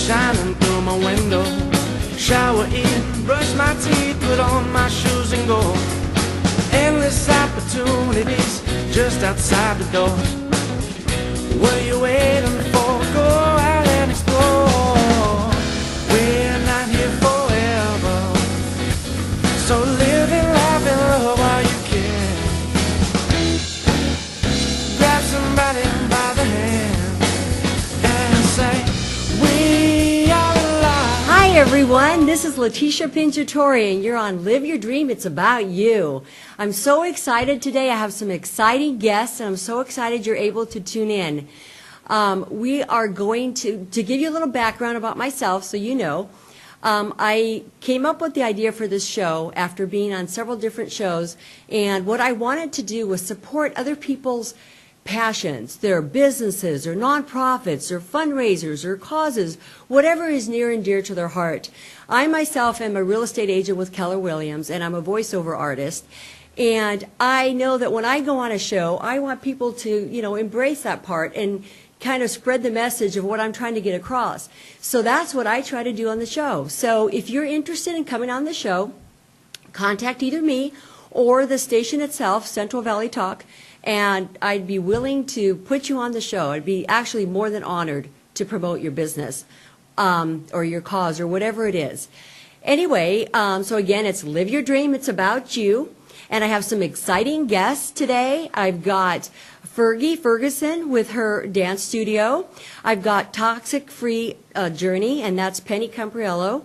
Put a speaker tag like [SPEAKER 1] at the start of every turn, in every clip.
[SPEAKER 1] shining through my window. Shower in, brush my teeth, put on my shoes and go. Endless opportunities just outside the door. What are you waiting for? Go out and explore. We're not here forever, so live and laugh and love while you can. Grab somebody by the hand and say, we are alive.
[SPEAKER 2] Hi everyone, this is Letitia Pinchatori and you're on Live Your Dream, It's About You. I'm so excited today. I have some exciting guests and I'm so excited you're able to tune in. We are going to give you a little background about myself so you know. I came up with the idea for this show after being on several different shows, and what I wanted to do was support other people's passions, their businesses or nonprofits or fundraisers or causes, whatever is near and dear to their heart. I myself am a real estate agent with Keller Williams, and I'm a voiceover artist. And I know that when I go on a show, I want people to, embrace that part and kind of spread the message of what I'm trying to get across. So that's what I try to do on the show. So if you're interested in coming on the show, contact either me or the station itself, Central Valley Talk, and I'd be willing to put you on the show. I'd be actually more than honored to promote your business or your cause or whatever it is. Anyway, so again, it's Live Your Dream, It's About You. And I have some exciting guests today. I've got Fergie Ferguson with her dance studio. I've got Toxic Free Journey, and that's Penny Campriello.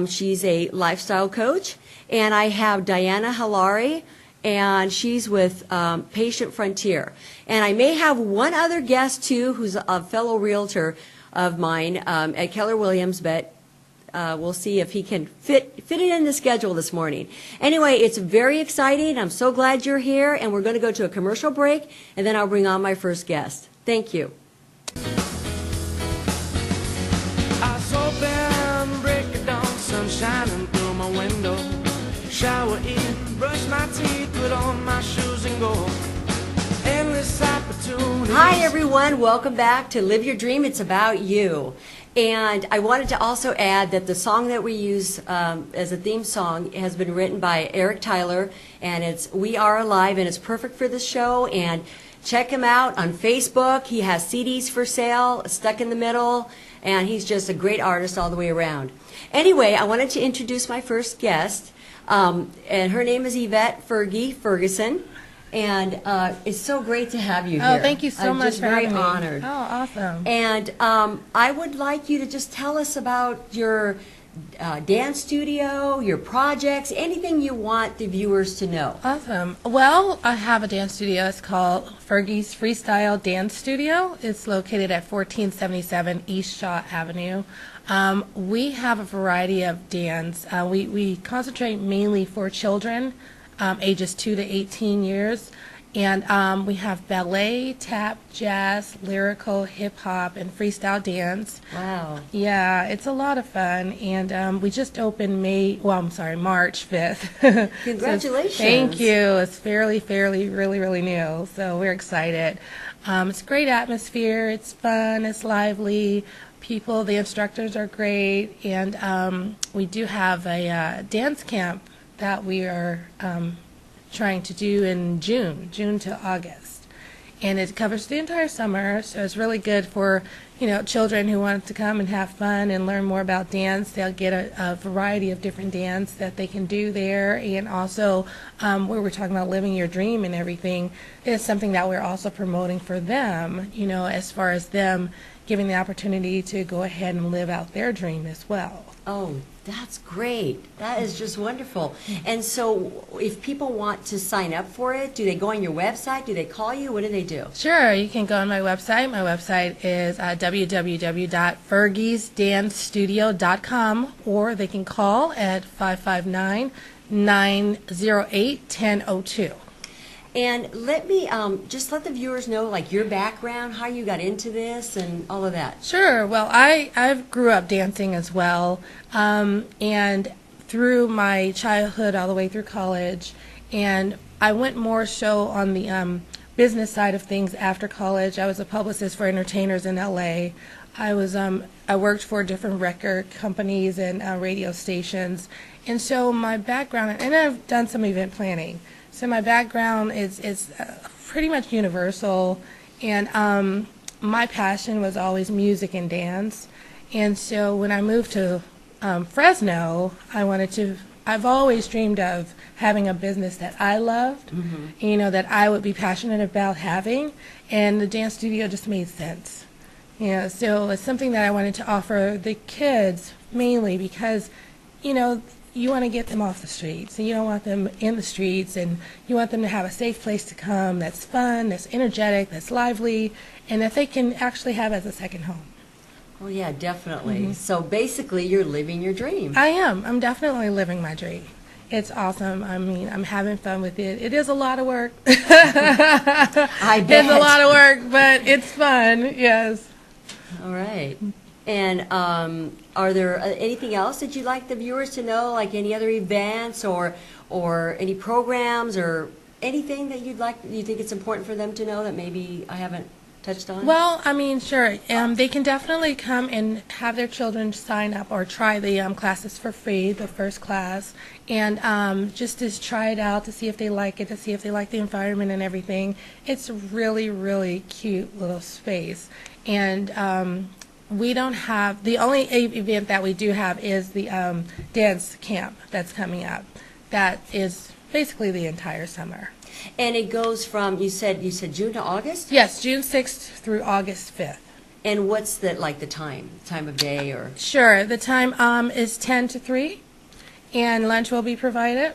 [SPEAKER 2] She's a lifestyle coach. And I have Diana Halari, and she's with Patient Frontier. And I may have one other guest, too, who's a fellow realtor of mine at Keller Williams, but we'll see if he can fit it in the schedule this morning. Anyway, it's very exciting. I'm so glad you're here, and we're going to go to a commercial break, and then I'll bring on my first guest. Thank you.
[SPEAKER 1] Eyes open, break it down, sun shining through my window. Shower in, brush my teeth, put on my shoes and go. Endless opportunities.
[SPEAKER 2] Hi, everyone. Welcome back to Live Your Dream. It's About You. And I wanted to also add that the song that we use as a theme song has been written by Eric Tyler, and it's We Are Alive, and it's perfect for this show. And check him out on Facebook. He has CDs for sale, Stuck in the Middle, and he's just a great artist all the way around. Anyway, I wanted to introduce my first guest, and her name is Yvette Fergie Ferguson. And it's so great to have you here.
[SPEAKER 3] Oh, thank you so much
[SPEAKER 2] just
[SPEAKER 3] for
[SPEAKER 2] very
[SPEAKER 3] having me.
[SPEAKER 2] honored.
[SPEAKER 3] Oh, awesome.
[SPEAKER 2] And I would like you to just tell us about your dance studio, your projects, anything you want the viewers to know.
[SPEAKER 3] Awesome. Well, I have a dance studio. It's called Fergie's Freestyle Dance Studio. It's located at 1477 East Shaw Avenue. We have a variety of dance. We concentrate mainly for children, ages 2 to 18 years. And we have ballet, tap, jazz, lyrical, hip-hop, and freestyle dance.
[SPEAKER 2] Wow.
[SPEAKER 3] Yeah, it's a lot of fun. And we just opened March 5th.
[SPEAKER 2] Congratulations.
[SPEAKER 3] So, thank you. It's fairly, really new. So we're excited. It's a great atmosphere. It's fun. It's lively. The instructors are great. And we do have a dance camp that we are trying to do in June to August, and it covers the entire summer, so it's really good for children who want to come and have fun and learn more about dance. They'll get a variety of different dance that they can do there, and also where we're talking about living your dream and everything is something that we're also promoting for them, as far as them giving the opportunity to go ahead and live out their dream as well.
[SPEAKER 2] Oh, that's great. That is just wonderful. And so if people want to sign up for it, do they go on your website? Do they call you? What do they do?
[SPEAKER 3] Sure. You can go on my website. My website is www.fergiesdancestudio.com, or they can call at 559-908-1002.
[SPEAKER 2] And let me just let the viewers know, like, your background, how you got into this, and all of that.
[SPEAKER 3] Sure. Well, I grew up dancing as well, and through my childhood all the way through college, and I went more so on the business side of things after college. I was a publicist for entertainers in LA. I worked for different record companies and radio stations. And so my background, and I've done some event planning. So my background is pretty much universal. And my passion was always music and dance. And so when I moved to Fresno, I've always dreamed of having a business that I loved, that I would be passionate about having, and the dance studio just made sense. So it's something that I wanted to offer the kids mainly because, you want to get them off the streets, and you don't want them in the streets, and you want them to have a safe place to come that's fun, that's energetic, that's lively, and that they can actually have as a second home.
[SPEAKER 2] Oh, yeah, definitely. So basically, you're living your dream.
[SPEAKER 3] I am. I'm definitely living my dream. It's awesome. I mean, I'm having fun with it. It is a lot of work.
[SPEAKER 2] I bet.
[SPEAKER 3] It's a lot of work, but it's fun, yes.
[SPEAKER 2] All right. And are there anything else that you'd like the viewers to know, like any other events or any programs or anything that you think it's important for them to know that maybe I haven't touched on?
[SPEAKER 3] Well, I mean, sure. They can definitely come and have their children sign up or try the classes for free, the first class, and just to try it out to see if they like it, to see if they like the environment and everything. It's a really, really cute little space. And we don't have, the only event that we do have is the dance camp that's coming up. That is basically the entire summer.
[SPEAKER 2] And it goes from, you said June to August?
[SPEAKER 3] Yes, June 6th through August 5th.
[SPEAKER 2] And what's the time of day or?
[SPEAKER 3] Sure, the time is 10 to 3, and lunch will be provided.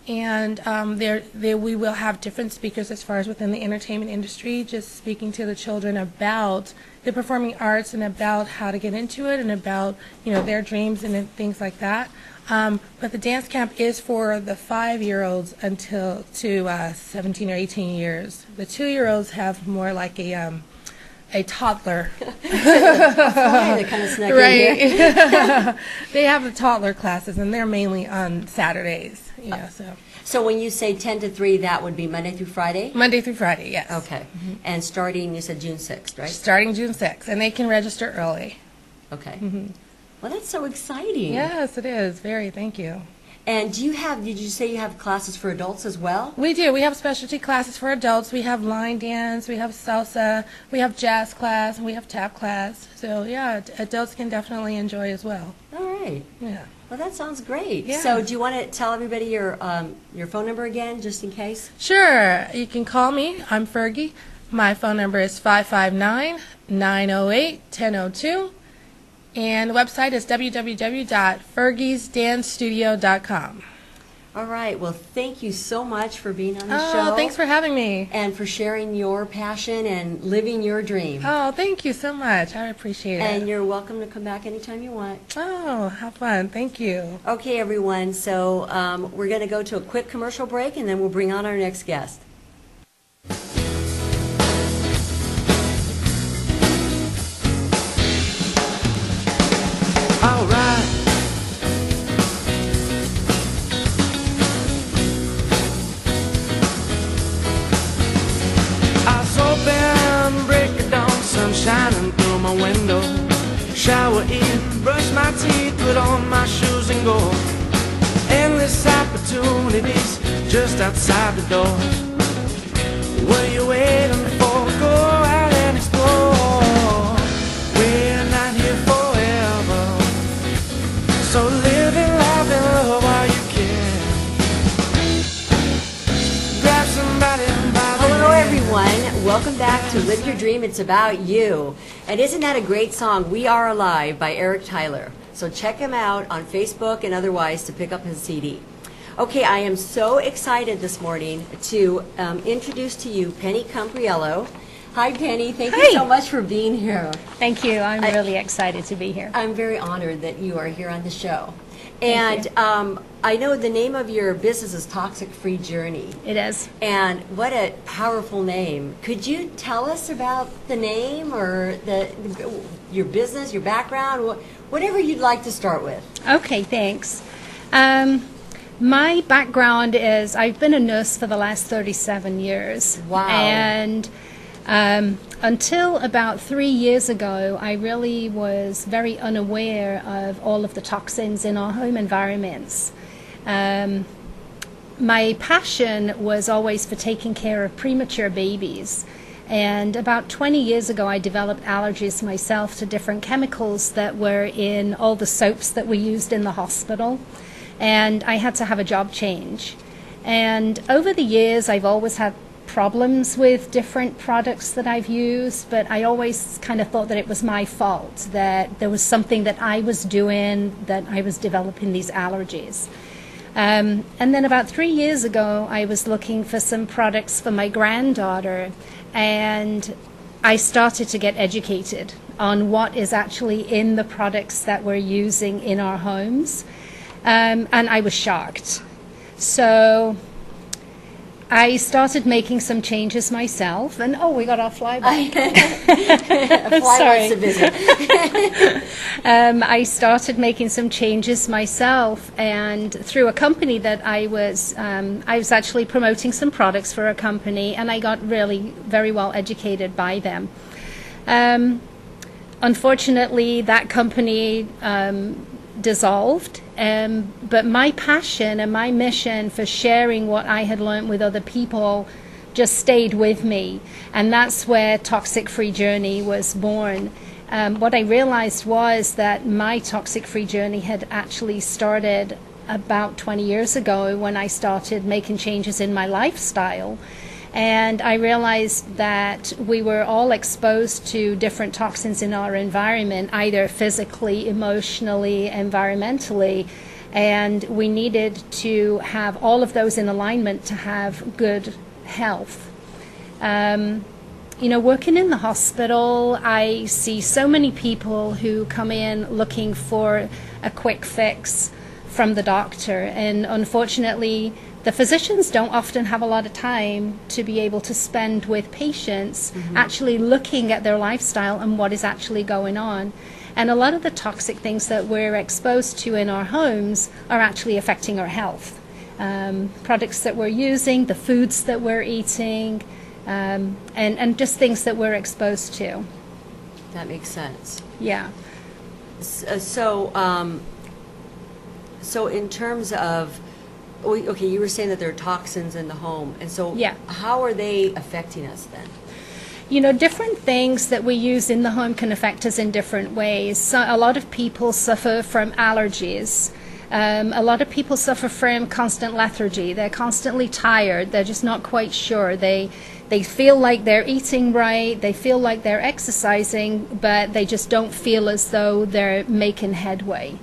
[SPEAKER 3] And there we will have different speakers as far as within the entertainment industry, just speaking to the children about the performing arts and about how to get into it and about their dreams and things like that. But the dance camp is for the 5-year-olds until to 17 or 18 years. The 2-year-olds have more like a toddler.
[SPEAKER 2] They kind of snuck in here.
[SPEAKER 3] They have the toddler classes, and they're mainly on Saturdays.
[SPEAKER 2] So when you say 10 to 3, that would be Monday through Friday?
[SPEAKER 3] Monday through Friday, yes.
[SPEAKER 2] Okay. And starting, you said June 6th, right?
[SPEAKER 3] Starting June 6th, and they can register early.
[SPEAKER 2] Okay. Well, that's so exciting.
[SPEAKER 3] Yes, it is. Very. Thank you.
[SPEAKER 2] And did you say you have classes for adults as well?
[SPEAKER 3] We do. We have specialty classes for adults. We have line dance, we have salsa, we have jazz class, and we have tap class. So, yeah, adults can definitely enjoy as well.
[SPEAKER 2] All right.
[SPEAKER 3] Yeah.
[SPEAKER 2] Well, that sounds great.
[SPEAKER 3] Yeah.
[SPEAKER 2] So do you want to tell everybody your phone number again, just in case?
[SPEAKER 3] Sure. You can call me. I'm Fergie. My phone number is 559-908-1002. And the website is www.fergiesdancestudio.com.
[SPEAKER 2] All right. Well, thank you so much for being on the show.
[SPEAKER 3] Oh, thanks for having me.
[SPEAKER 2] And for sharing your passion and living your dream.
[SPEAKER 3] Oh, thank you so much. I appreciate it.
[SPEAKER 2] And you're welcome to come back anytime you want.
[SPEAKER 3] Oh, have fun. Thank you.
[SPEAKER 2] Okay, everyone. So we're going to go to a quick commercial break, and then we'll bring on our next guest. All right. Eyes open, break of dawn, sun shining through my window. Shower in, brush my teeth, put on my shoes and go. Endless opportunities just outside the door. What are you waiting for? Go out and explore. We're not here forever, so live and laugh and love while you can. Grab somebody by the Hello everyone, welcome back to Live Your Dream, It's About You. And isn't that a great song, We Are Alive by Eric Tyler. So check him out on Facebook and otherwise to pick up his CD. Okay, I am so excited this morning to introduce to you Penny Compriello. Hi Penny, thank you so much for being here.
[SPEAKER 4] Thank you. I'm really excited to be here.
[SPEAKER 2] I'm very honored that you are here on the show. And I know the name of your business is Toxic Free Journey.
[SPEAKER 4] It is.
[SPEAKER 2] And what a powerful name. Could you tell us about the name or your business, your background, whatever you'd like to start with?
[SPEAKER 4] Okay, thanks. My background is I've been a nurse for the last 37 years.
[SPEAKER 2] Wow.
[SPEAKER 4] And until about 3 years ago, I really was very unaware of all of the toxins in our home environments. My passion was always for taking care of premature babies. And about 20 years ago, I developed allergies myself to different chemicals that were in all the soaps that we used in the hospital. And I had to have a job change. And over the years, I've always had problems with different products that I've used, but I always kind of thought that it was my fault, that there was something that I was doing, that I was developing these allergies. And then about 3 years ago, I was looking for some products for my granddaughter, and I started to get educated on what is actually in the products that we're using in our homes, and I was shocked. So I started making some changes myself, and we got our flyby. Sorry.
[SPEAKER 2] To visit.
[SPEAKER 4] I started making some changes myself, and through a company that I was actually promoting some products for a company, and I got really very well educated by them. Unfortunately, that company dissolved, but my passion and my mission for sharing what I had learned with other people just stayed with me, and that's where Toxic Free Journey was born. What I realized was that my toxic free journey had actually started about 20 years ago when I started making changes in my lifestyle. And I realized that we were all exposed to different toxins in our environment, either physically, emotionally, environmentally, and we needed to have all of those in alignment to have good health. Working in the hospital, I see so many people who come in looking for a quick fix from the doctor, and unfortunately, the physicians don't often have a lot of time to be able to spend with patients actually looking at their lifestyle and what is actually going on. And a lot of the toxic things that we're exposed to in our homes are actually affecting our health. Products that we're using, the foods that we're eating, and just things that we're exposed to.
[SPEAKER 2] That makes sense.
[SPEAKER 4] Yeah.
[SPEAKER 2] So in terms of, okay, you were saying that there are toxins in the home, and so
[SPEAKER 4] Yeah.
[SPEAKER 2] how are they affecting us then?
[SPEAKER 4] Different things that we use in the home can affect us in different ways. So a lot of people suffer from allergies. A lot of people suffer from constant lethargy. They're constantly tired. They're just not quite sure. They feel like they're eating right. They feel like they're exercising, but they just don't feel as though they're making headway.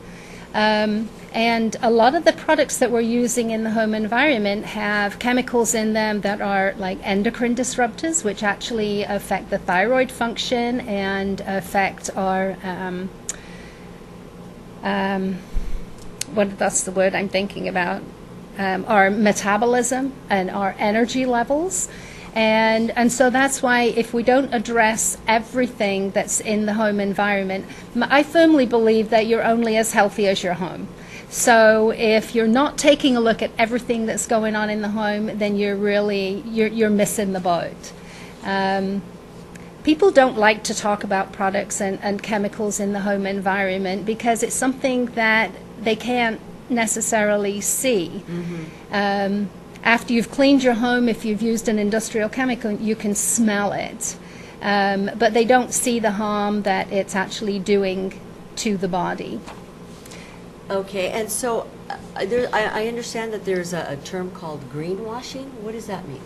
[SPEAKER 4] And a lot of the products that we're using in the home environment have chemicals in them that are like endocrine disruptors, which actually affect the thyroid function and affect our, that's the word I'm thinking about, our metabolism and our energy levels. And so that's why if we don't address everything that's in the home environment, I firmly believe that you're only as healthy as your home. So if you're not taking a look at everything that's going on in the home, then you're missing the boat. People don't like to talk about products and chemicals in the home environment because it's something that they can't necessarily see. After you've cleaned your home, if you've used an industrial chemical, you can smell it. But they don't see the harm that it's actually doing to the body.
[SPEAKER 2] Okay, and so I understand that there's a term called greenwashing. What does that mean?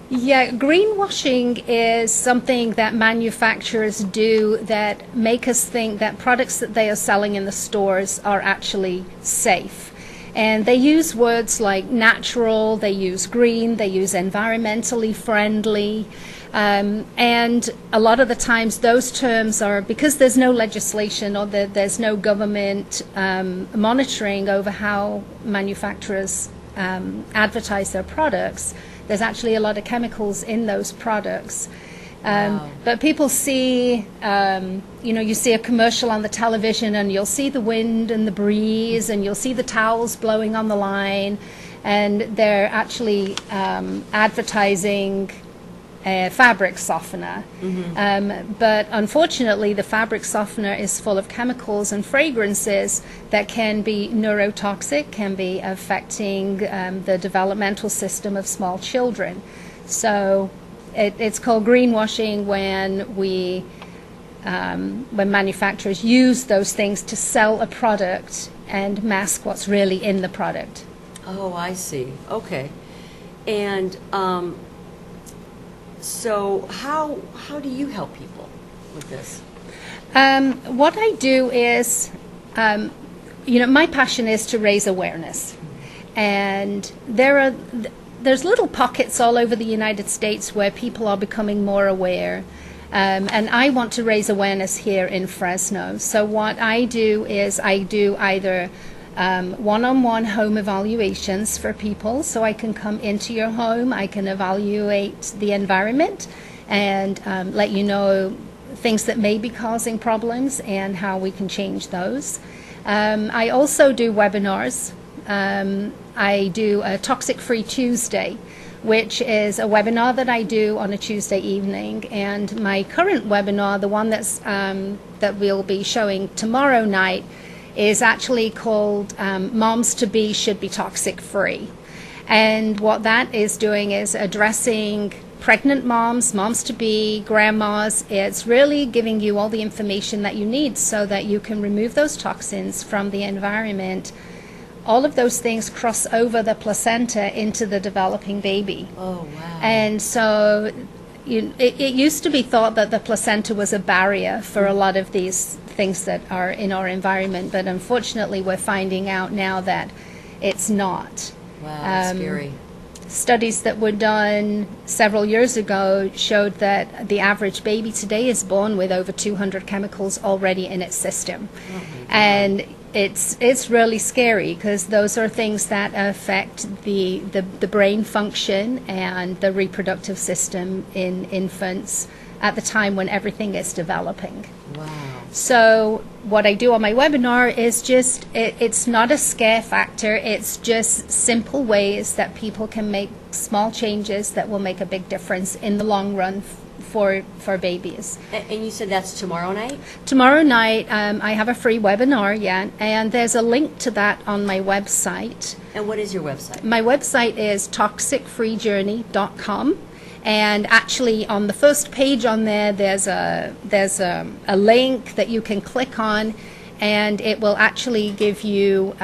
[SPEAKER 4] Yeah, greenwashing is something that manufacturers do that make us think that products that they are selling in the stores are actually safe. And they use words like natural, they use green, they use environmentally friendly. And a lot of the times those terms are, because there's no legislation or there's no government monitoring over how manufacturers advertise their products, there's actually a lot of chemicals in those products.
[SPEAKER 2] Wow.
[SPEAKER 4] But people see, you see a commercial on the television and you'll see the wind and the breeze and you'll see the towels blowing on the line, and they're actually advertising a fabric softener. But unfortunately, the fabric softener is full of chemicals and fragrances that can be neurotoxic, can be affecting the developmental system of small children. So it's called greenwashing when manufacturers use those things to sell a product and mask what's really in the product.
[SPEAKER 2] Oh, I see. Okay. And so how do you help people with this?
[SPEAKER 4] What I do is, my passion is to raise awareness. And there's little pockets all over the United States where people are becoming more aware. And I want to raise awareness here in Fresno. So what I do is I do either one-on-one home evaluations for people, so I can come into your home, I can evaluate the environment and let you know things that may be causing problems and how we can change those. I also do webinars. I do a Toxic Free Tuesday, which is a webinar that I do on a Tuesday evening. And my current webinar, the one that we'll be showing tomorrow night, is actually called Moms to Be Should Be Toxic Free. And what that is doing is addressing pregnant moms, moms to be, grandmas. It's really giving you all the information that you need so that you can remove those toxins from the environment. All of those things cross over the placenta into the developing baby.
[SPEAKER 2] Oh, wow.
[SPEAKER 4] And so it used to be thought that the placenta was a barrier for a lot of these things that are in our environment, but unfortunately we're finding out now that it's not.
[SPEAKER 2] Wow, that's scary.
[SPEAKER 4] Studies that were done several years ago showed that the average baby today is born with over 200 chemicals already in its system. And it's really scary because those are things that affect the brain function and the reproductive system in infants at the time when everything is developing.
[SPEAKER 2] Wow.
[SPEAKER 4] So what I do on my webinar is just, it's not a scare factor, it's just simple ways that people can make small changes that will make a big difference in the long run for babies.
[SPEAKER 2] And you said that's tomorrow night?
[SPEAKER 4] Tomorrow night, I have a free webinar, and there's a link to that on my website.
[SPEAKER 2] And what is your website?
[SPEAKER 4] My website is toxicfreejourney.com. And actually, on the first page on there, there's a link that you can click on, and it will actually give you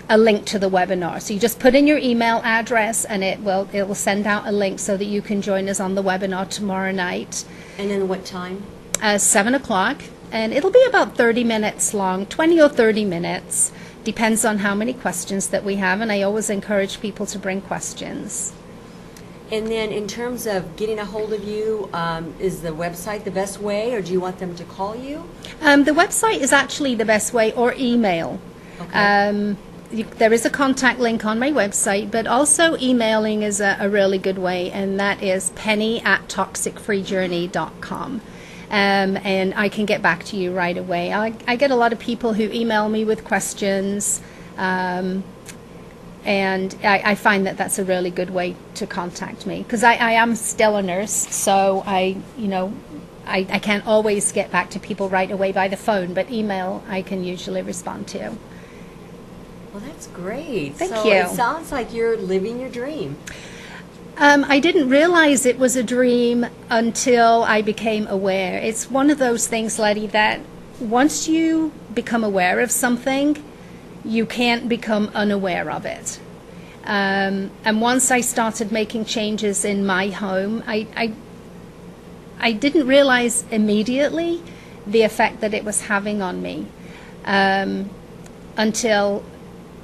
[SPEAKER 4] a link to the webinar. So you just put in your email address, and it will send out a link so that you can join us on the webinar tomorrow night.
[SPEAKER 2] And then what time?
[SPEAKER 4] 7 o'clock, and it'll be about 30 minutes long, 20 or 30 minutes. Depends on how many questions that we have, and I always encourage people to bring questions.
[SPEAKER 2] And then in terms of getting a hold of you, is the website the best way, or do you want them to call you?
[SPEAKER 4] The website is actually the best way, or email.
[SPEAKER 2] Okay.
[SPEAKER 4] There is a contact link on my website, but also emailing is a really good way, and that is penny@toxicfreejourney.com. And I can get back to you right away. I get a lot of people who email me with questions, and I find that that's a really good way to contact me, because I am still a nurse, so I can't always get back to people right away by the phone, but email I can usually respond to.
[SPEAKER 2] Well, that's great.
[SPEAKER 4] Thank
[SPEAKER 2] so
[SPEAKER 4] you.
[SPEAKER 2] It sounds like you're living your dream.
[SPEAKER 4] I didn't realize it was a dream until I became aware. It's one of those things, Letty, that once you become aware of something, you can't become unaware of it. And once I started making changes in my home, I didn't realize immediately the effect that it was having on me until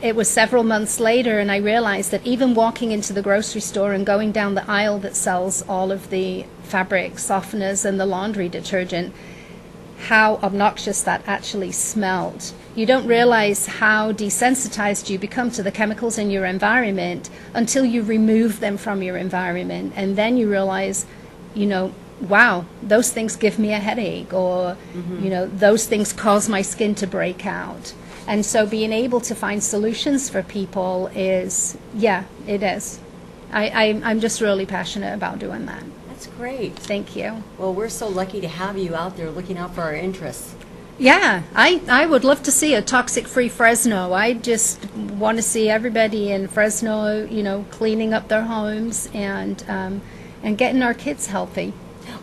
[SPEAKER 4] it was several months later, and I realized that even walking into the grocery store and going down the aisle that sells all of the fabric softeners and the laundry detergent, how obnoxious that actually smelled. You don't realize how desensitized you become to the chemicals in your environment until you remove them from your environment. And then you realize, wow, those things give me a headache, or, those things cause my skin to break out. And so being able to find solutions for people is, yeah, it is. I'm just really passionate about doing that.
[SPEAKER 2] That's great.
[SPEAKER 4] Thank you.
[SPEAKER 2] Well, we're so lucky to have you out there looking out for our interests.
[SPEAKER 4] Yeah, I would love to see a toxic-free Fresno. I just want to see everybody in Fresno, cleaning up their homes and getting our kids healthy.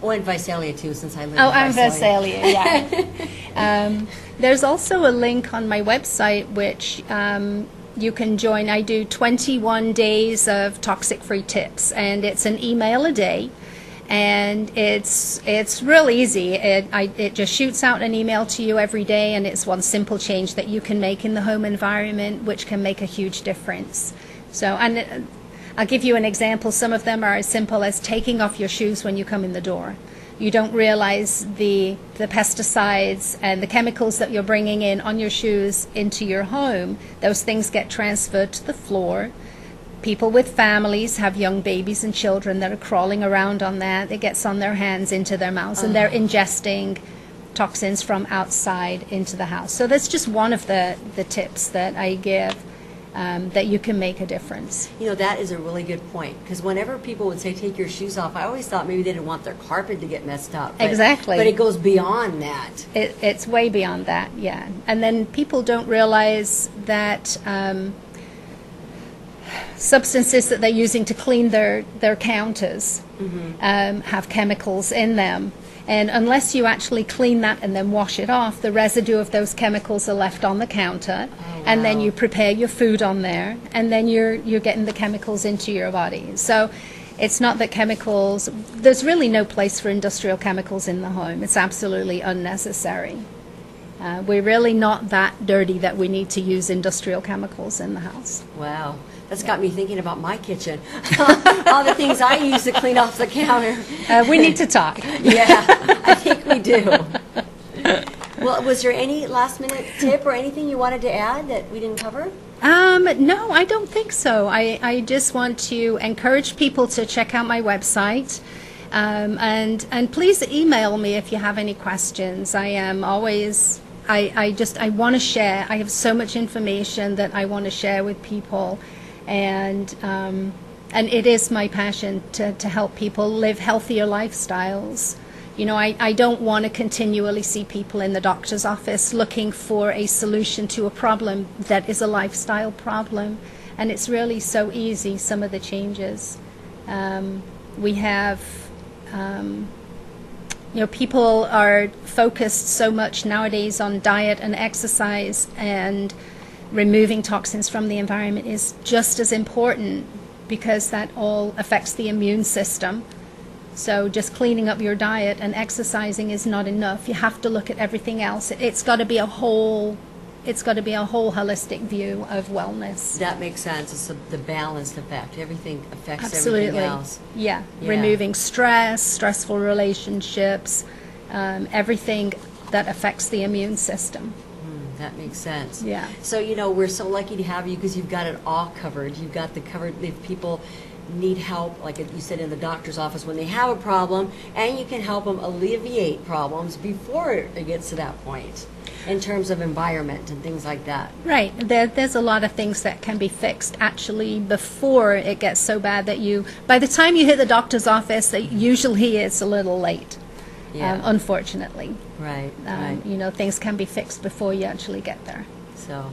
[SPEAKER 2] Oh, and Visalia too, since I live
[SPEAKER 4] Oh,
[SPEAKER 2] in
[SPEAKER 4] and
[SPEAKER 2] Visalia.
[SPEAKER 4] Visalia, yeah. There's also a link on my website which you can join. I do 21 days of toxic-free tips, and it's an email a day. And it's real easy. It just shoots out an email to you every day, and it's one simple change that you can make in the home environment, which can make a huge difference. So, and I'll give you an example. Some of them are as simple as taking off your shoes when you come in the door. You don't realize the pesticides and the chemicals that you're bringing in on your shoes into your home. Those things get transferred to the floor. People with families have young babies and children that are crawling around on that. It gets on their hands, into their mouths, and they're ingesting toxins from outside into the house. So that's just one of the tips that I give that you can make a difference.
[SPEAKER 2] That is a really good point, because whenever people would say take your shoes off, I always thought maybe they didn't want their carpet to get messed up.
[SPEAKER 4] Exactly.
[SPEAKER 2] But it goes beyond that.
[SPEAKER 4] It's way beyond that, yeah. And then people don't realize that substances that they're using to clean their counters have chemicals in them. And unless you actually clean that and then wash it off, the residue of those chemicals are left on the counter. And then you prepare your food on there, and then you're getting the chemicals into your body. So it's not that chemicals, there's really no place for industrial chemicals in the home. It's absolutely unnecessary. We're really not that dirty that we need to use industrial chemicals in the house.
[SPEAKER 2] Wow. That's got me thinking about my kitchen. All the things I use to clean off the counter.
[SPEAKER 4] We need to talk.
[SPEAKER 2] Yeah, I think we do. Well, was there any last minute tip or anything you wanted to add that we didn't cover?
[SPEAKER 4] No, I don't think so. I just want to encourage people to check out my website. And please email me if you have any questions. I am always, I want to share. I have so much information that I want to share with people. And it is my passion to help people live healthier lifestyles. I don't want to continually see people in the doctor's office looking for a solution to a problem that is a lifestyle problem. And it's really so easy, some of the changes. We have, people are focused so much nowadays on diet and exercise, and removing toxins from the environment is just as important, because that all affects the immune system. So just cleaning up your diet and exercising is not enough. You have to look at everything else. It's got to be a whole holistic view of wellness.
[SPEAKER 2] That makes sense. It's the balanced effect. Everything affects
[SPEAKER 4] Absolutely.
[SPEAKER 2] everything else.
[SPEAKER 4] Yeah. Removing stress, stressful relationships, everything that affects the immune system.
[SPEAKER 2] That makes sense.
[SPEAKER 4] Yeah.
[SPEAKER 2] So, we're so lucky to have you, because you've got it all covered. You've got the covered, if people need help, like you said, in the doctor's office when they have a problem, and you can help them alleviate problems before it gets to that point, in terms of environment and things like that.
[SPEAKER 4] Right. There's a lot of things that can be fixed actually before it gets so bad that by the time you hit the doctor's office, that usually it's a little late.
[SPEAKER 2] Yeah.
[SPEAKER 4] Unfortunately.
[SPEAKER 2] Right.
[SPEAKER 4] Things can be fixed before you actually get there.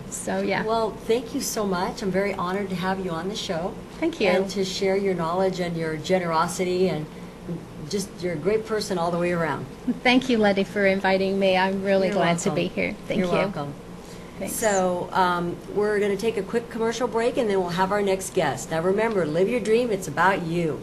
[SPEAKER 4] So yeah.
[SPEAKER 2] Well, thank you so much. I'm very honored to have you on the show.
[SPEAKER 4] Thank you.
[SPEAKER 2] And to share your knowledge and your generosity, and just you're a great person all the way around.
[SPEAKER 4] Thank you, Letty, for inviting me. I'm really glad to be here. Thank you.
[SPEAKER 2] You're welcome.
[SPEAKER 4] Thanks.
[SPEAKER 2] So we're going to take a quick commercial break, and then we'll have our next guest. Now remember, live your dream. It's about you.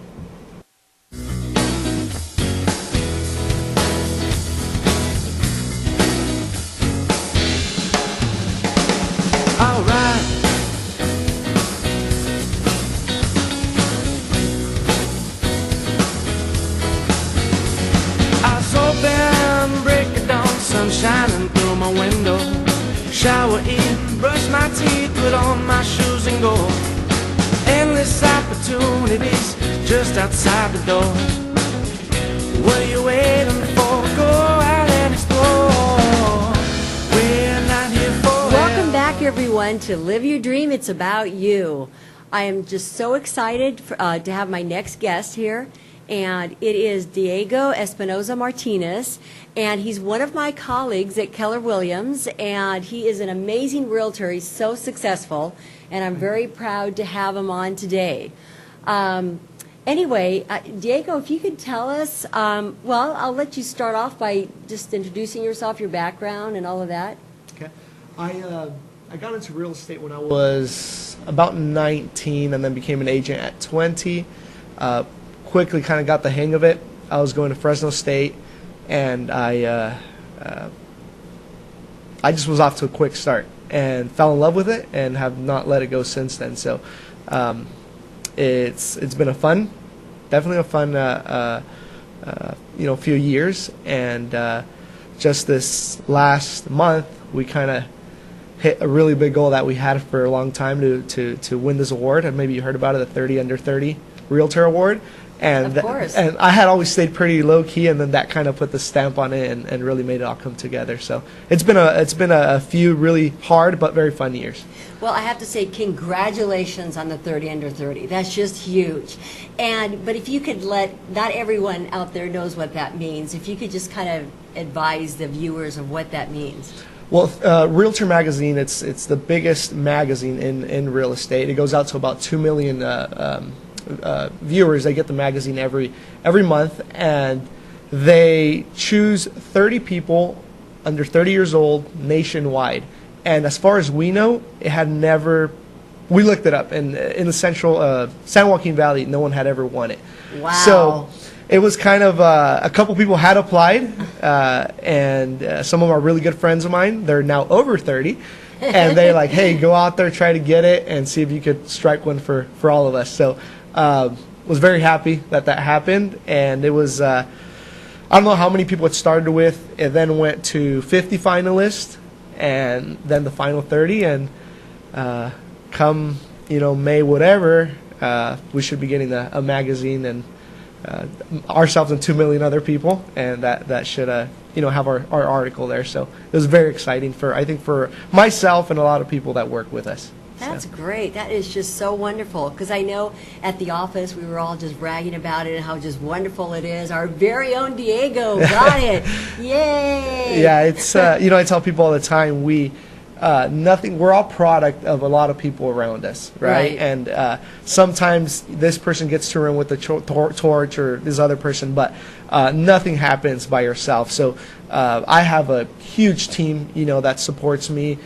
[SPEAKER 1] Shining through my window, shower in, brush my teeth, put on my shoes and go. Endless opportunities just outside the door. What are you waiting for? Go out and explore. We're not here for
[SPEAKER 2] Welcome back, everyone, to Live Your Dream. It's about you. I am just so excited to have my next guest here, and it is Diego Espinoza Martinez, and he's one of my colleagues at Keller Williams, and he is an amazing realtor. He's so successful, and I'm very proud to have him on today. Anyway, Diego, if you could tell us, well, I'll let you start off by just introducing yourself, your background, and all of that.
[SPEAKER 5] Okay. I got into real estate when I was about 19 and then became an agent at 20. Quickly kind of got the hang of it. I was going to Fresno State, and I just was off to a quick start and fell in love with it and have not let it go since then. So it's been definitely a fun few years, and just this last month we kind of hit a really big goal that we had for a long time to win this award. And maybe you heard about it, the 30 Under 30 Realtor Award. And
[SPEAKER 2] Of course.
[SPEAKER 5] and I had always stayed pretty low key, and then that kind of put the stamp on it and really made it all come together. So it's been a few really hard but very fun years.
[SPEAKER 2] Well, I have to say congratulations on the 30 Under 30. That's just huge. But if you could not everyone out there knows what that means. If you could just kind of advise the viewers of what that means.
[SPEAKER 5] Well, Realtor Magazine, it's the biggest magazine in real estate. It goes out to about 2 million viewers. They get the magazine every month, and they choose 30 people under 30 years old nationwide. And as far as we know, it had never. We looked it up, and in the central San Joaquin Valley, no one had ever won it.
[SPEAKER 2] Wow.
[SPEAKER 5] So it was kind of a couple people had applied, and some of them are really good friends of mine. They're now over 30, and they're like, "Hey, go out there, try to get it, and see if you could strike one for all of us." So was very happy that happened, and it was. I don't know how many people it started with. It then went to 50 finalists, and then the final 30, and come May whatever, we should be getting a magazine and ourselves and 2 million other people, and that should have our article there. So it was very exciting I think for myself and a lot of people that work with us.
[SPEAKER 2] That's great. That is just so wonderful, because I know at the office we were all just bragging about it and how just wonderful it is. Our very own Diego got it. Yay!
[SPEAKER 5] Yeah, it's I tell people all the time, we're all product of a lot of people around us, right? And sometimes this person gets to run with the torch or this other person, but nothing happens by yourself. So I have a huge team, that supports me.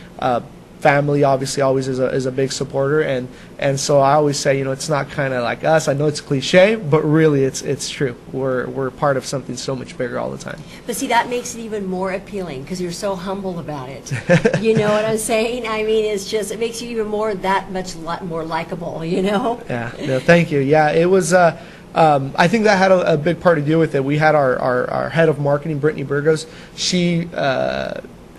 [SPEAKER 5] Family obviously always is a big supporter, and so I always say, it's not kind of like us. I know it's cliche, but really it's true. We're part of something so much bigger all the time.
[SPEAKER 2] But see, that makes it even more appealing, because you're so humble about it. You know what I'm saying? I mean, it makes you even that much more likable,
[SPEAKER 5] Yeah, no, thank you. Yeah, it was. I think that had a big part to do with it. We had our head of marketing, Brittany Burgos. She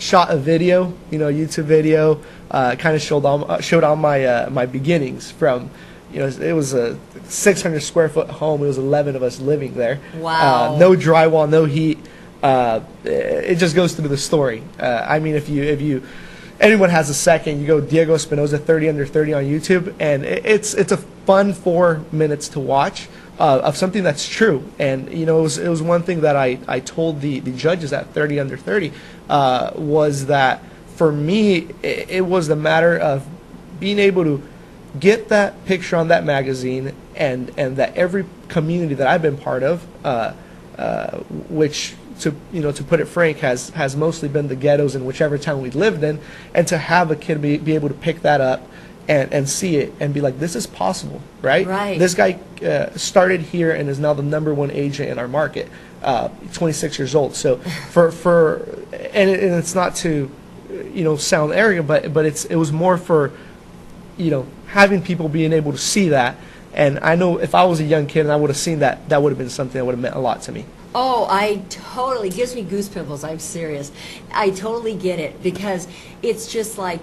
[SPEAKER 5] shot a video, YouTube video, kind of showed all my beginnings from, it was a 600 square foot home. It was 11 of us living there.
[SPEAKER 2] Wow.
[SPEAKER 5] No drywall, no heat. It just goes through the story. I mean, if anyone has a second, you go Diego Espinoza 30 Under 30 on YouTube, and it's a fun 4 minutes to watch. Of something that's true, and it was one thing that I told the judges at 30 Under 30 was that for me it was the matter of being able to get that picture on that magazine, and that every community that I've been part of, which to put it frank has mostly been the ghettos in whichever town we lived in, and to have a kid be able to pick that up and see it and be like, this is possible, right?
[SPEAKER 2] Right.
[SPEAKER 5] This guy started here and is now the #1 agent in our market, 26 years old. So and it's not to, sound arrogant, but it was more for, having people being able to see that. And I know if I was a young kid and I would have seen that, that would have been something that would have meant a lot to me.
[SPEAKER 2] Oh, it gives me goose pimples. I'm serious. I totally get it, because it's just like,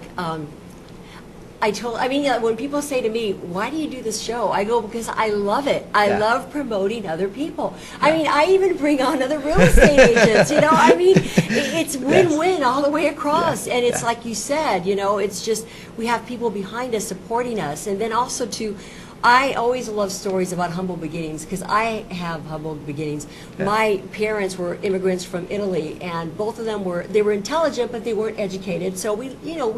[SPEAKER 2] I mean, yeah, when people say to me, "Why do you do this show?" I go, "Because I love it. I
[SPEAKER 5] Yeah.
[SPEAKER 2] love promoting other people." I mean, I even bring on other real estate agents. You know, I mean, it's win-win all the way across. And it's like you said, you know, it's just we have people behind us supporting us, and then also to. I always love stories about humble beginnings because I have humble beginnings. My parents were immigrants from Italy, and both of them they were intelligent, but they weren't educated. So we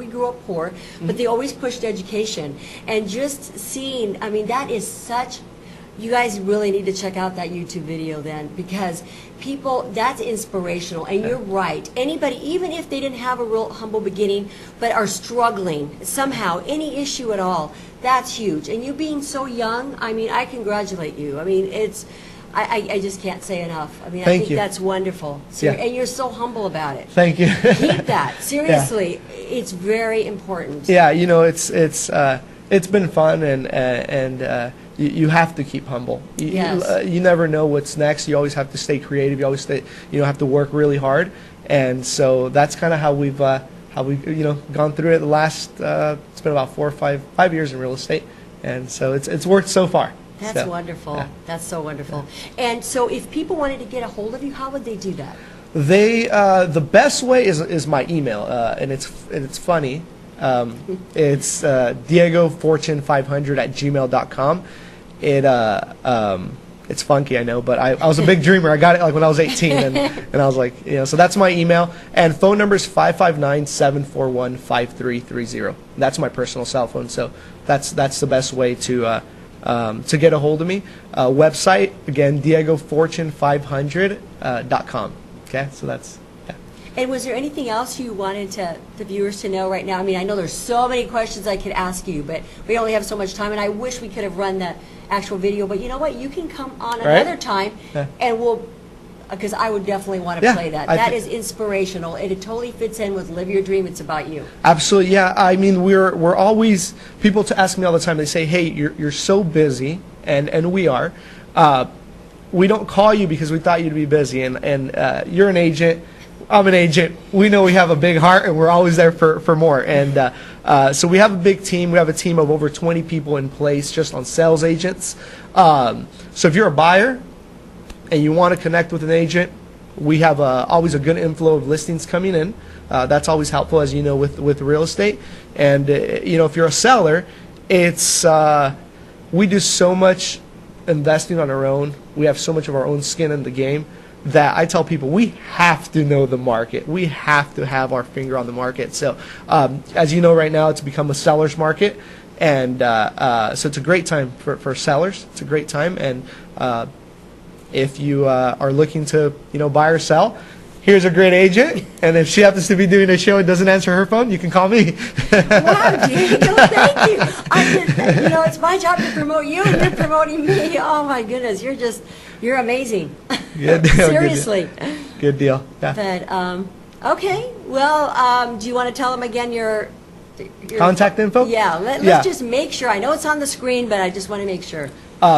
[SPEAKER 2] grew up poor, but they always pushed education. And just seeing, I mean, that is such. You guys really need to check out that YouTube video then, because people, that's inspirational. And you're right. Anybody, even if they didn't have a real humble beginning, but are struggling somehow, any issue at all, that's huge. And you being so young, I mean, I congratulate you. I mean, it's, I just can't say enough. I mean, I
[SPEAKER 5] Thank
[SPEAKER 2] think
[SPEAKER 5] you.
[SPEAKER 2] that's wonderful.
[SPEAKER 5] Yeah.
[SPEAKER 2] And you're so humble about it.
[SPEAKER 5] Thank you.
[SPEAKER 2] Keep that. Seriously, it's very important.
[SPEAKER 5] Yeah, you know, it's been fun, and you have to keep humble.
[SPEAKER 2] Yes.
[SPEAKER 5] You never know what's next. You always have to stay creative. You always have to work really hard, and so that's kind of how we've gone through it. The last it's been about 4 or 5 years in real estate, and so it's worked so far.
[SPEAKER 2] That's
[SPEAKER 5] So,
[SPEAKER 2] wonderful.
[SPEAKER 5] yeah.
[SPEAKER 2] That's so wonderful. And so if people wanted to get a hold of you, how would they do that?
[SPEAKER 5] The best way is my email, and it's funny. It's DiegoFortune500@gmail.com. It's funky, I know, but I was a big dreamer. I got it like when I was 18, and I was like, so that's my email. And phone number is 559-741-5330. That's my personal cell phone, so that's the best way to get a hold of me. Website, again, DiegoFortune500.com. Okay, so that's, yeah.
[SPEAKER 2] And was there anything else you wanted the viewers to know right now? I mean, I know there's so many questions I could ask you, but we only have so much time, and I wish we could have run the actual video. But you know what? You can come on
[SPEAKER 5] Right.
[SPEAKER 2] another time,
[SPEAKER 5] Yeah.
[SPEAKER 2] and we'll, because I would definitely want to
[SPEAKER 5] Yeah,
[SPEAKER 2] play that.
[SPEAKER 5] I
[SPEAKER 2] That
[SPEAKER 5] thi-
[SPEAKER 2] is inspirational. It totally fits in with Live Your Dream. It's about you.
[SPEAKER 5] Absolutely, yeah. I mean, we're always, people to ask me all the time. They say, "Hey, you're so busy," and we are. We don't call you because we thought you'd be busy, and you're an agent. I'm an agent. We know we have a big heart, and we're always there for more. And so we have a big team. We have a team of over 20 people in place just on sales agents. So if you're a buyer and you want to connect with an agent, we have always a good inflow of listings coming in. That's always helpful, as you know, with real estate. And if you're a seller, it's we do so much investing on our own. We have so much of our own skin in the game that I tell people we have to know the market. We have to have our finger on the market. So as you know, right now it's become a seller's market, and so it's a great time for sellers. It's a great time, and if you are looking to buy or sell, here's a great agent. And if she happens to be doing a show and doesn't answer her phone, you can call me.
[SPEAKER 2] Wow, Diego, thank you. It's my job to promote you, and you're promoting me. Oh my goodness, you're amazing.
[SPEAKER 5] Good deal.
[SPEAKER 2] Seriously.
[SPEAKER 5] Good deal. Yeah.
[SPEAKER 2] But okay, well, do you want to tell them again your
[SPEAKER 5] Contact info?
[SPEAKER 2] Yeah, let's
[SPEAKER 5] Yeah.
[SPEAKER 2] just make sure. I know it's on the screen, but I just want to make sure.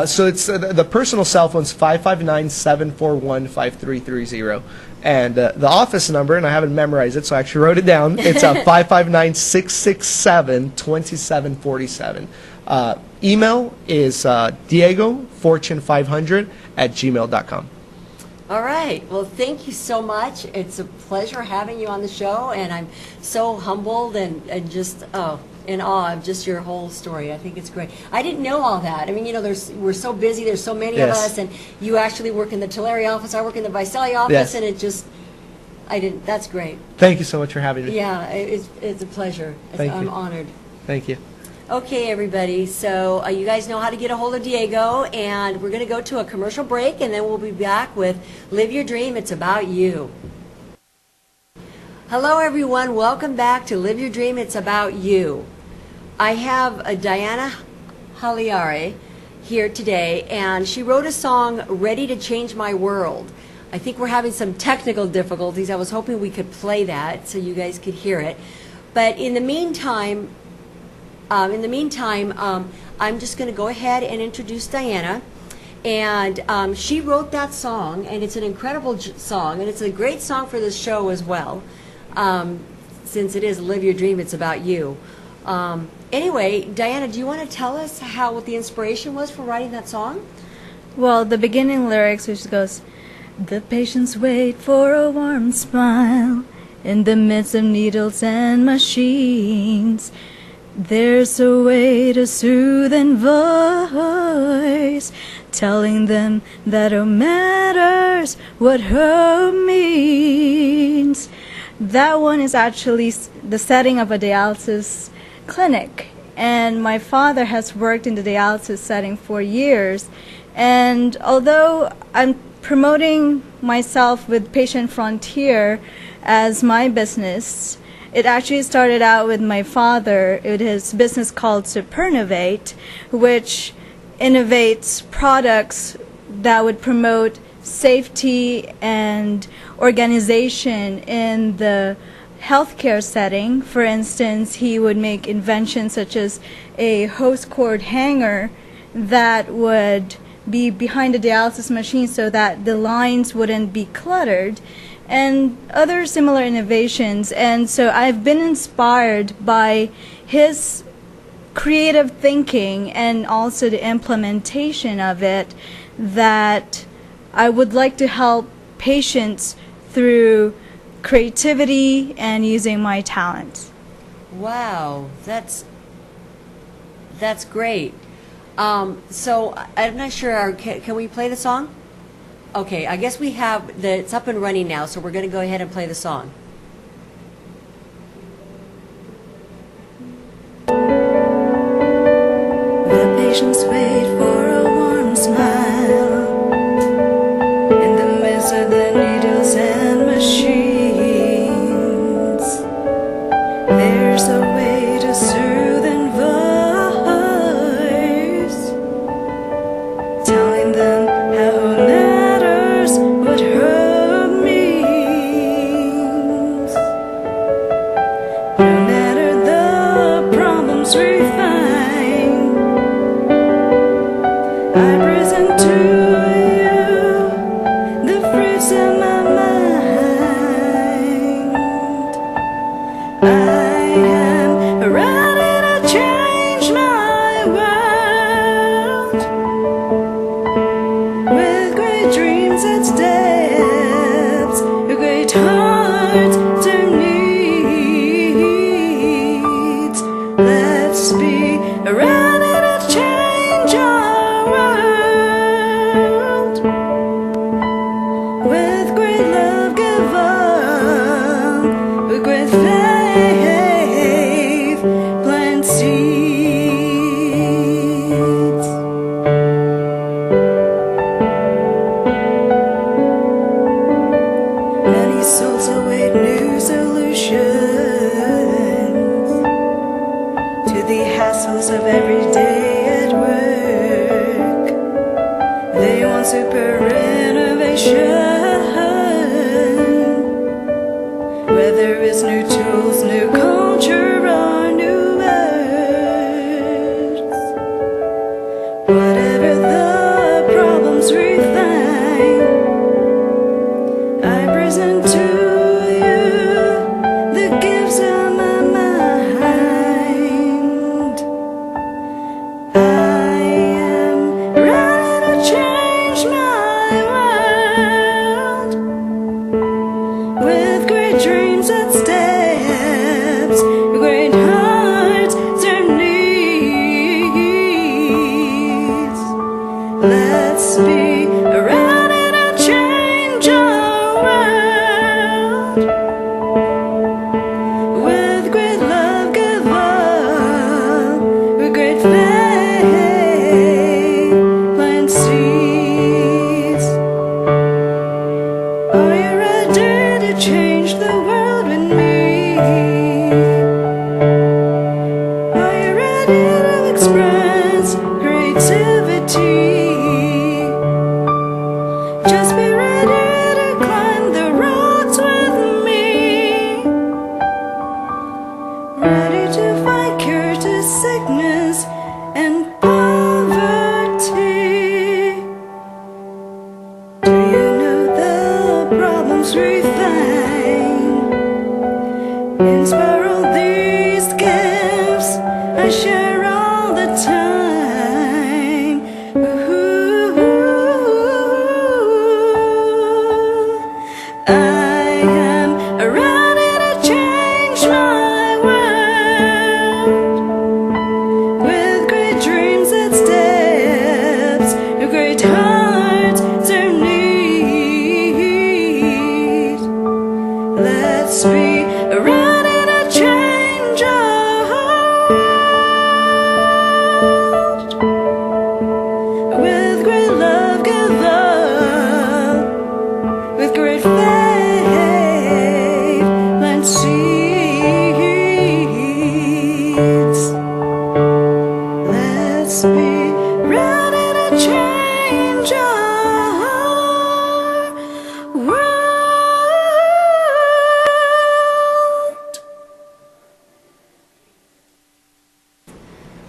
[SPEAKER 5] So it's the personal cell phone's 559-741-5330, and the office number, and I haven't memorized it, so I actually wrote it down. It's 559-667-2747. Email is DiegoFortune500@gmail.com.
[SPEAKER 2] All right. Well, thank you so much. It's a pleasure having you on the show, and I'm so humbled and just in awe of just your whole story. I think it's great. I didn't know all that. I mean, we're so busy. There's so many of
[SPEAKER 5] Yes.
[SPEAKER 2] us, and you actually work in the Tulare office. I work in the Visalia office,
[SPEAKER 5] Yes.
[SPEAKER 2] and that's great.
[SPEAKER 5] Thank you so much for having me.
[SPEAKER 2] Yeah, it's a pleasure.
[SPEAKER 5] Thank
[SPEAKER 2] I'm
[SPEAKER 5] you.
[SPEAKER 2] honored.
[SPEAKER 5] Thank you.
[SPEAKER 2] Okay, everybody, so you guys know how to get a hold of Diego, and we're going to go to a commercial break, and then we'll be back with Live Your Dream, It's About You. Hello, everyone. Welcome back to Live Your Dream, It's About You. I have Diana Haliare here today, and she wrote a song, Ready to Change My World. I think we're having some technical difficulties. I was hoping we could play that so you guys could hear it. But in the meantime, I'm just going to go ahead and introduce Diana. And she wrote that song, and it's an incredible song, and it's a great song for this show as well, since it is Live Your Dream, It's About You. Anyway, Diana, do you want to tell us what the inspiration was for writing that song?
[SPEAKER 6] Well, the beginning lyrics, which goes, "The patients wait for a warm smile in the midst of needles and machines. There's a way to soothe and voice, telling them that it matters what hope means." That one is actually the setting of a dialysis clinic, and my father has worked in the dialysis setting for years. And although I'm promoting myself with Patient Frontier as my business, it actually started out with my father. It is a business called Supernovate, which innovates products that would promote safety and organization in the healthcare setting. For instance, he would make inventions such as a hose cord hanger that would be behind the dialysis machine so that the lines wouldn't be cluttered, and other similar innovations. And so I've been inspired by his creative thinking and also the implementation of it, that I would like to help patients through creativity and using my talents.
[SPEAKER 2] Wow, that's great. So I'm not sure, can we play the song? Okay, I guess we have, it's up and running now, so we're going to go ahead and play the song.
[SPEAKER 6] The patients wait for a warm smile in the midst of the needles and machines. There's a way to soothe and voice, telling them how it matters what hope means. No matter the problems we find, I present to you the fruits of my mind. I am ready to change my world with great dreams and steps, great hearts to needs. Let's be ready to change our world with great love given, with great faith, plant seeds. Many souls await new solutions to the hassles of every day at work. They want super innovation, whether it's new tools, new culture, or new words. Whatever the problems we find, I present to you the gifts of my mind. I am ready to change my world with great dreams and steps, great hearts and needs. Let's be ready to change our world with great love given, with great faith, plant seeds. Are you ready to change the world with me? Are you ready to express creativity? Just be ready to climb the roads with me, ready to find cure to sickness and poverty. Do you know the problems we find? Inspire all these gifts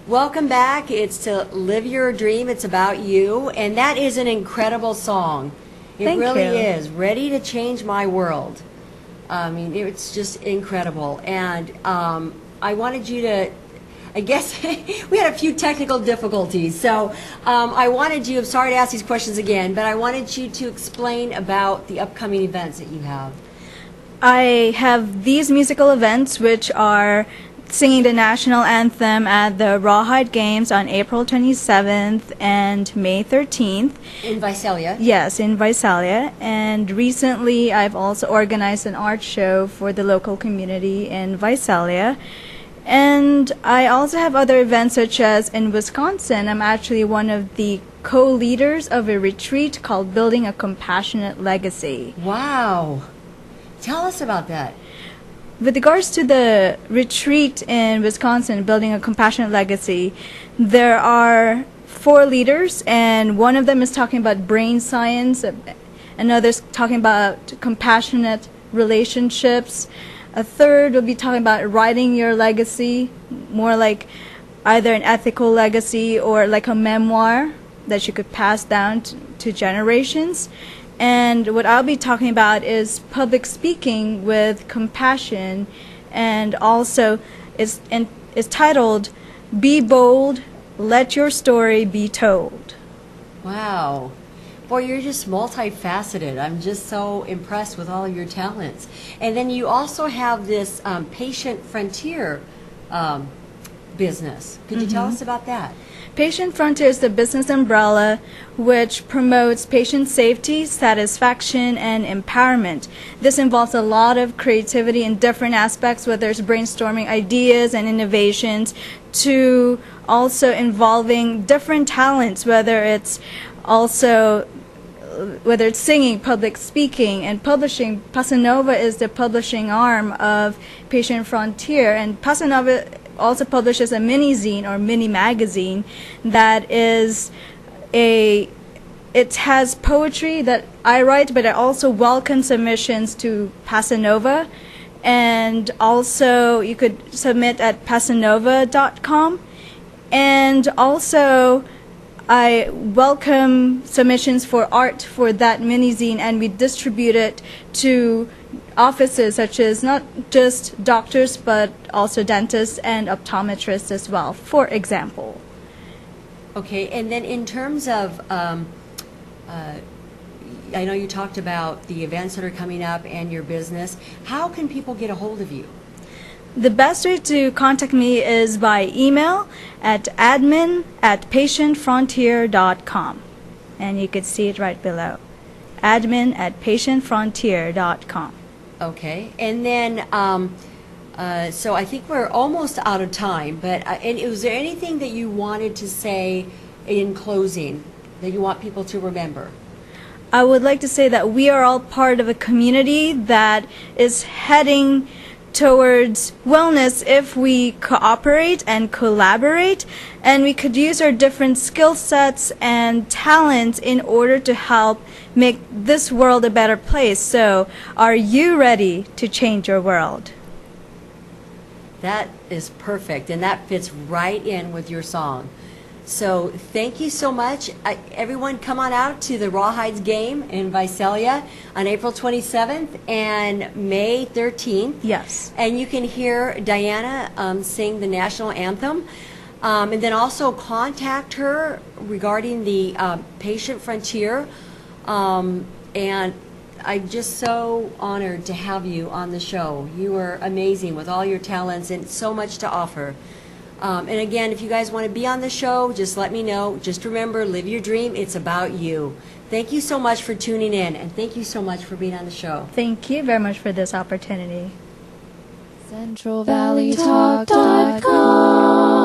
[SPEAKER 2] Welcome back. It's to Live Your Dream. It's about you. And that is an incredible song. It
[SPEAKER 6] Thank
[SPEAKER 2] really
[SPEAKER 6] you.
[SPEAKER 2] is. Ready to Change My World. I mean, it's just incredible. And I wanted you to, I guess, we had a few technical difficulties. So I wanted you, I'm sorry to ask these questions again, but I wanted you to explain about the upcoming events that you have.
[SPEAKER 6] I have these musical events, which are singing the national anthem at the Rawhide Games on April 27th and May 13th.
[SPEAKER 2] In Visalia.
[SPEAKER 6] Yes, in Visalia. And recently, I've also organized an art show for the local community in Visalia. And I also have other events, such as in Wisconsin. I'm actually one of the co-leaders of a retreat called Building a Compassionate Legacy.
[SPEAKER 2] Wow. Tell us about that.
[SPEAKER 6] With regards to the retreat in Wisconsin, Building a Compassionate Legacy, there are 4 leaders, and one of them is talking about brain science, another's talking about compassionate relationships, a third will be talking about writing your legacy, more like either an ethical legacy or like a memoir that you could pass down to generations. And what I'll be talking about is public speaking with compassion, and also is titled Be Bold, Let Your Story Be Told.
[SPEAKER 2] Wow. Boy, you're just multifaceted. I'm just so impressed with all of your talents. And then you also have this Patient Frontier business. Could you tell us about that?
[SPEAKER 6] Patient Frontier is the business umbrella which promotes patient safety, satisfaction, and empowerment. This involves a lot of creativity in different aspects, whether it's brainstorming ideas and innovations, to also involving different talents, whether it's singing, public speaking, and publishing. Pasanova is the publishing arm of Patient Frontier, and Pasanova also publishes a mini-zine or mini-magazine that is it has poetry that I write, but I also welcome submissions to Pasanova, and also you could submit at pasanova.com, and also I welcome submissions for art for that mini-zine, and we distribute it to offices such as not just doctors but also dentists and optometrists as well, for example.
[SPEAKER 2] Okay, and then in terms of, I know you talked about the events that are coming up and your business. How can people get a hold of you?
[SPEAKER 6] The best way to contact me is by email at admin@patientfrontier.com, and you could see it right below, admin@patientfrontier.com.
[SPEAKER 2] Okay, and then, so I think we're almost out of time, but and was there anything that you wanted to say in closing that you want people to remember?
[SPEAKER 6] I would like to say that we are all part of a community that is heading towards wellness if we cooperate and collaborate, and we could use our different skill sets and talents in order to help make this world a better place. So, are you ready to change your world?
[SPEAKER 2] That is perfect, and that fits right in with your song. So thank you so much. Everyone come on out to the Rawhides game in Visalia on April 27th and May 13th.
[SPEAKER 6] Yes.
[SPEAKER 2] And you can hear Diana sing the national anthem. And then also contact her regarding the Patient Frontier. And I'm just so honored to have you on the show. You are amazing with all your talents and so much to offer. And again, if you guys want to be on the show, just let me know. Just remember, live your dream. It's about you. Thank you so much for tuning in, and thank you so much for being on the show.
[SPEAKER 6] Thank you very much for this opportunity.
[SPEAKER 7] CentralValleyTalk.com